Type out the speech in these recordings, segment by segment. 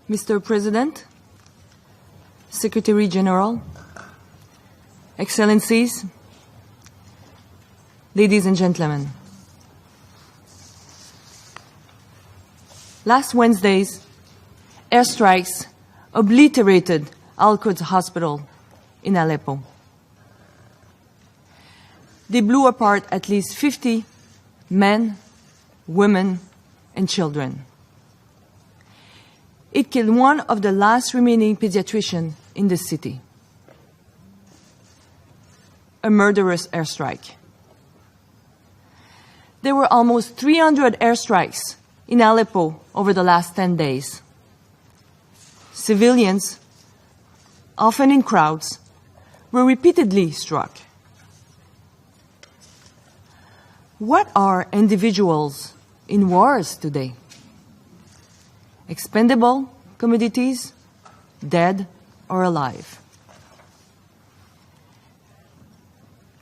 Mr. President, Secretary General, Excellencies, ladies and gentlemen. Last Wednesday's airstrikes obliterated Al-Quds Hospital in Aleppo. They blew apart at least 50 men, women, and children. It killed one of the last remaining pediatricians in the city. A murderous airstrike. There were almost 300 airstrikes in Aleppo over the last 10 days. Civilians, often in crowds, were repeatedly struck. What are individuals in wars today? Expendable commodities, dead or alive.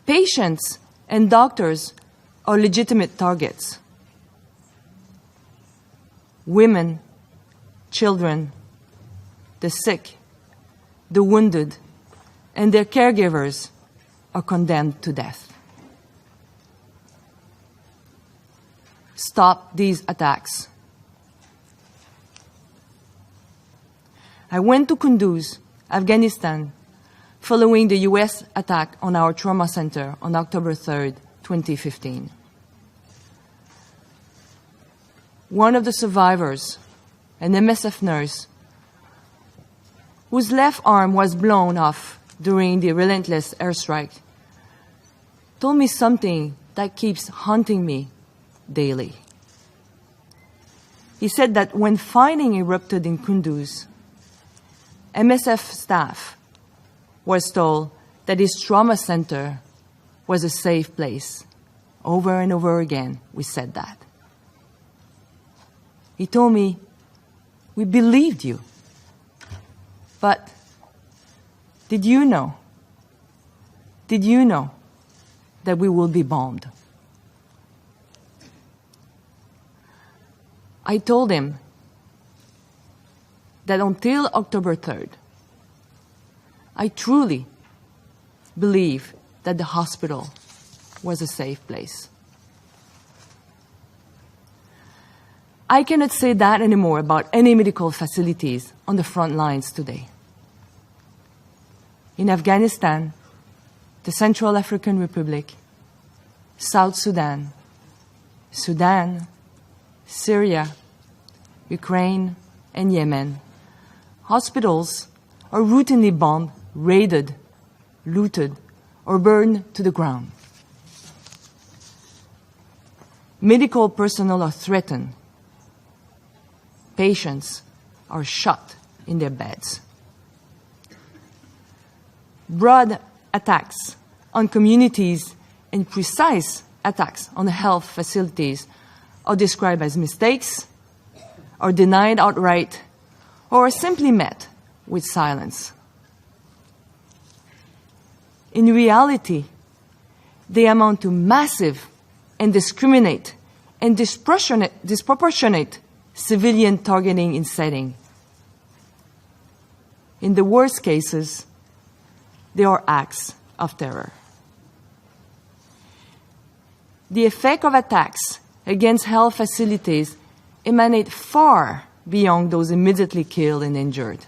Patients and doctors are legitimate targets. Women, children, the sick, the wounded, and their caregivers are condemned to death. Stop these attacks. I went to Kunduz, Afghanistan, following the US attack on our trauma center on October 3rd, 2015. One of the survivors, an MSF nurse, whose left arm was blown off during the relentless airstrike, told me something that keeps haunting me daily. He said that when fighting erupted in Kunduz, MSF staff was told that his trauma center was a safe place. Over and over again, we said that. He told me, "We believed you. But did you know? Did you know that we will be bombed?" I told him that until October 3rd, I truly believe that the hospital was a safe place. I cannot say that anymore about any medical facilities on the front lines today. In Afghanistan, the Central African Republic, South Sudan, Sudan, Syria, Ukraine, and Yemen, hospitals are routinely bombed, raided, looted, or burned to the ground. Medical personnel are threatened. Patients are shot in their beds. Broad attacks on communities and precise attacks on health facilities are described as mistakes, are denied outright, or are simply met with silence. In reality, they amount to massive and discriminate and disproportionate civilian targeting in setting. In the worst cases, they are acts of terror. The effect of attacks against health facilities emanate far beyond those immediately killed and injured.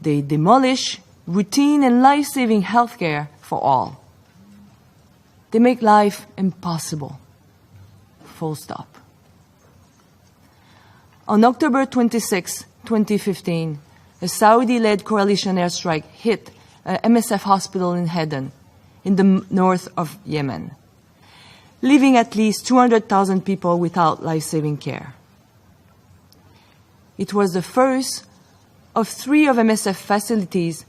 They demolish routine and life-saving healthcare for all. They make life impossible. Full stop. On October 26, 2015, a Saudi-led coalition airstrike hit an MSF hospital in Aden, in the north of Yemen, leaving at least 200,000 people without life-saving care. It was the first of 3 of MSF facilities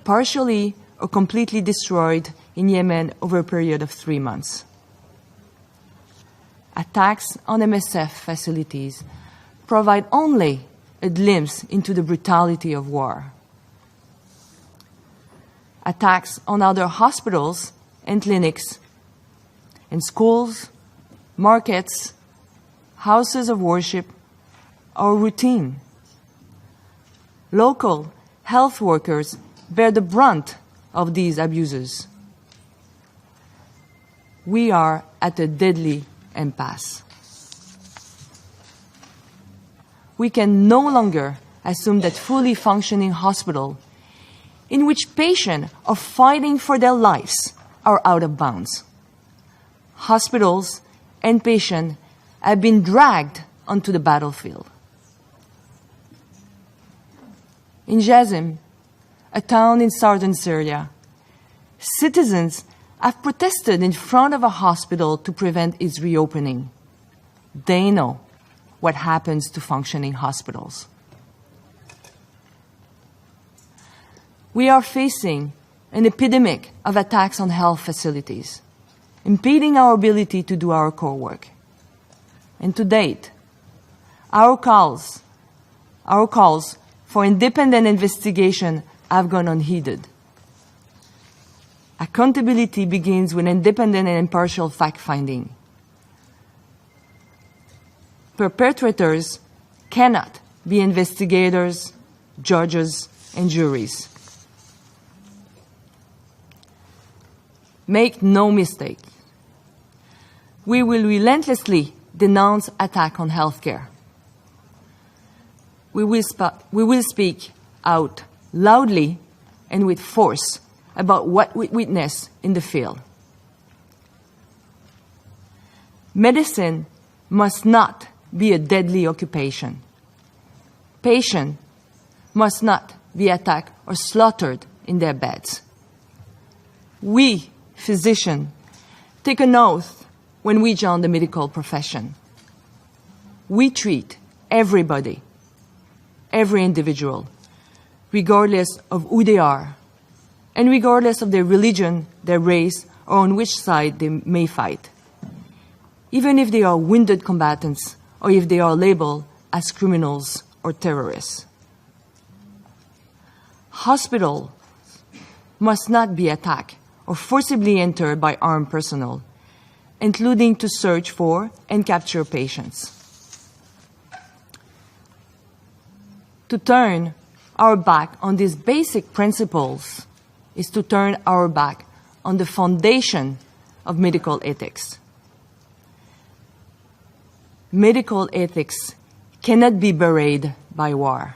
partially or completely destroyed in Yemen over a period of 3 months. Attacks on MSF facilities provide only a glimpse into the brutality of war. Attacks on other hospitals and clinics, and schools, markets, houses of worship are routine local health workers bear the brunt of these abuses. We are at a deadly impasse. We can no longer assume that fully functioning hospitals in which patients are fighting for their lives are out of bounds. Hospitals and patients have been dragged onto the battlefield. In Jazim, a town in southern Syria, citizens have protested in front of a hospital to prevent its reopening. They know what happens to functioning hospitals. We are facing an epidemic of attacks on health facilities, impeding our ability to do our core work. And to date, our calls for independent investigation have gone unheeded. Accountability begins with independent and impartial fact-finding. Perpetrators cannot be investigators, judges, and juries. Make no mistake. We will relentlessly denounce attack on healthcare. We will speak out loudly and with force about what we witness in the field. Medicine must not be a deadly occupation. Patients must not be attacked or slaughtered in their beds. We, physicians, take an oath when we join the medical profession. We treat everybody, every individual, regardless of who they are, and regardless of their religion, their race, or on which side they may fight, even if they are wounded combatants or if they are labeled as criminals or terrorists. Hospitals must not be attacked or forcibly entered by armed personnel, including to search for and capture patients. To turn our back on these basic principles is to turn our back on the foundation of medical ethics. Medical ethics cannot be buried by war.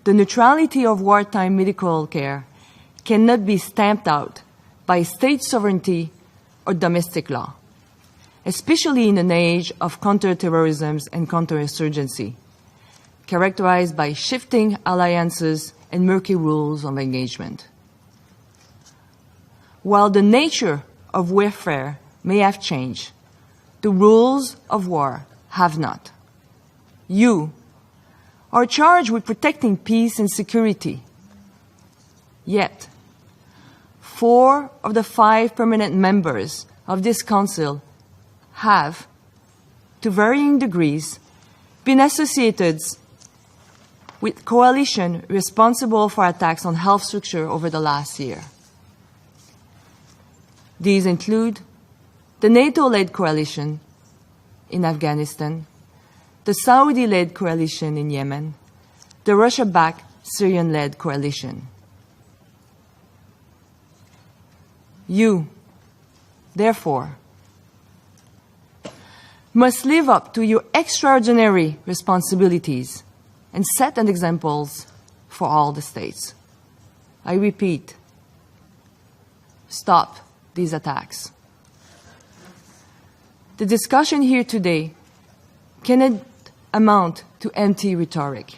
The neutrality of wartime medical care cannot be stamped out by state sovereignty or domestic law, especially in an age of counterterrorism and counterinsurgency, characterized by shifting alliances and murky rules of engagement. While the nature of warfare may have changed, the rules of war have not. You are charged with protecting peace and security. Yet, 4 of the 5 permanent members of this Council have, to varying degrees, been associated with coalition responsible for attacks on health structure over the last year. These include the NATO-led coalition in Afghanistan, the Saudi-led coalition in Yemen, the Russia-backed Syrian-led coalition. You, therefore, must live up to your extraordinary responsibilities and set an example for all the states. I repeat, stop these attacks. The discussion here today cannot amount to empty rhetoric.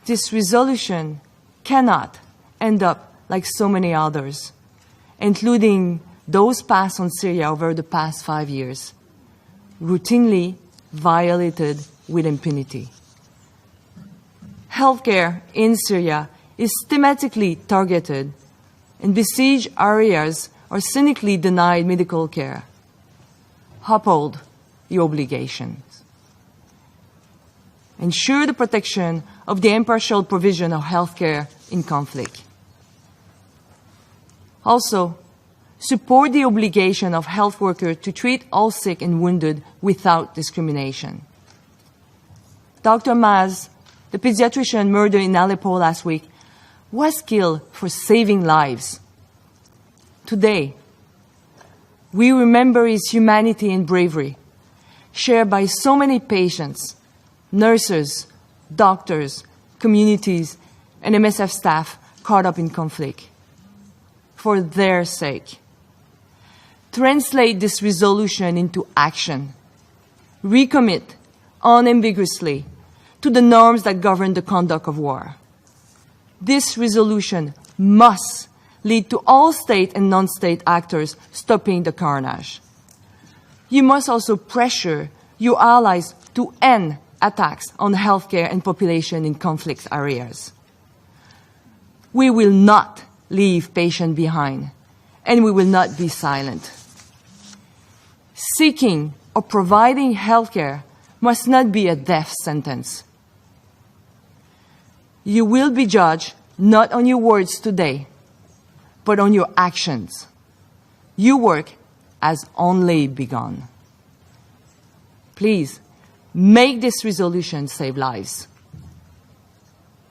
This resolution cannot end up like so many others, including those passed on Syria over the past 5 years, routinely violated with impunity. Healthcare in Syria is thematically targeted, and besieged areas are cynically denied medical care. Uphold your obligations. Ensure the protection of the impartial provision of healthcare in conflict. Also, support the obligation of health workers to treat all sick and wounded without discrimination. Dr. Maz, the pediatrician murdered in Aleppo last week, was killed for saving lives. Today, we remember his humanity and bravery, shared by so many patients, nurses, doctors, communities, and MSF staff caught up in conflict. For their sake, translate this resolution into action. Recommit unambiguously to the norms that govern the conduct of war. This resolution must lead to all state and non-state actors stopping the carnage. You must also pressure your allies to end attacks on healthcare and population in conflict areas. We will not leave patients behind, and we will not be silent. Seeking or providing healthcare must not be a death sentence. You will be judged not on your words today, but on your actions. Your work has only begun. Please, make this resolution save lives.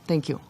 Thank you.